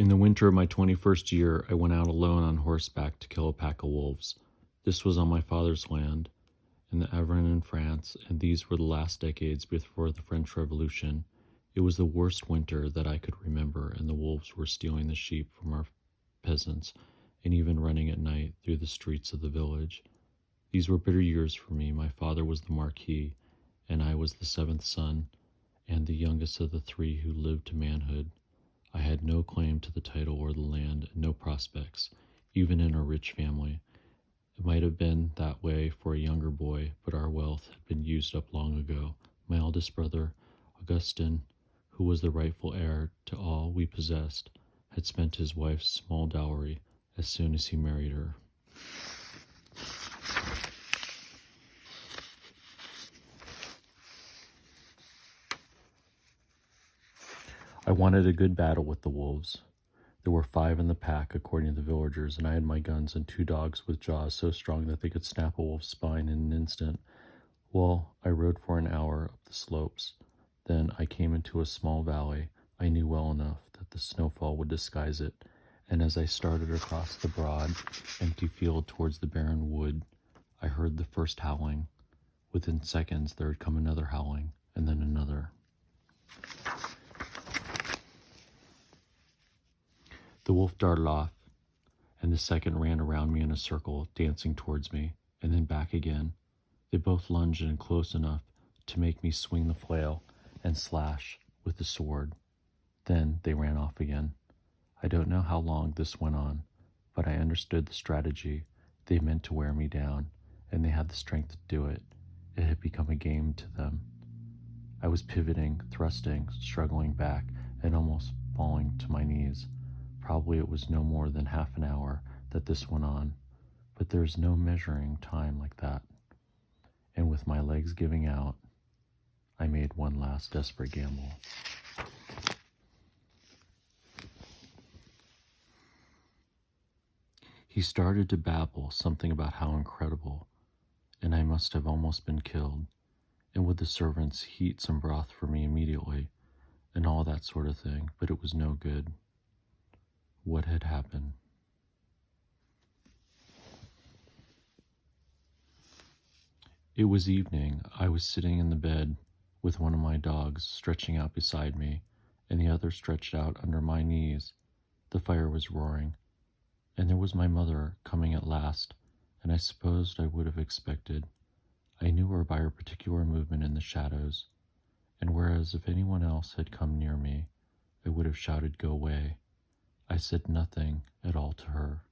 In the winter of my 21st year, I went out alone on horseback to kill a pack of wolves. This was on my father's land, in the Ardennes in France, and these were the last decades before the French Revolution. It was the worst winter that I could remember, and the wolves were stealing the sheep from our peasants, and even running at night through the streets of the village. These were bitter years for me. My father was the Marquis, and I was the seventh son, and the youngest of the three who lived to manhood. I had no claim to the title or the land, and no prospects, even in a rich family. It might have been that way for a younger boy, but our wealth had been used up long ago. My eldest brother, Augustin, who was the rightful heir to all we possessed, had spent his wife's small dowry as soon as he married her. I wanted a good battle with the wolves. There were 5 in the pack, according to the villagers, and I had my guns and 2 dogs with jaws so strong that they could snap a wolf's spine in an instant. Well, I rode for an hour up the slopes. Then I came into a small valley. I knew well enough that the snowfall would disguise it, and as I started across the broad, empty field towards the barren wood, I heard the first howling. Within seconds there had come another howling, and then another. The wolf darted off, and the second ran around me in a circle, dancing towards me, and then back again. They both lunged in close enough to make me swing the flail and slash with the sword. Then they ran off again. I don't know how long this went on, but I understood the strategy. They meant to wear me down, and they had the strength to do it. It had become a game to them. I was pivoting, thrusting, struggling back, and almost falling to my knees. Probably it was no more than half an hour that this went on, but there's no measuring time like that. And with my legs giving out, I made one last desperate gamble. He started to babble something about how incredible, and I must have almost been killed, and would the servants heat some broth for me immediately, and all that sort of thing, but it was no good. What had happened? It was evening. I was sitting in the bed with one of my dogs stretching out beside me, and the other stretched out under my knees. The fire was roaring, and there was my mother coming at last, and I supposed I would have expected. I knew her by her particular movement in the shadows, and whereas if anyone else had come near me, I would have shouted, "Go away." I said nothing at all to her.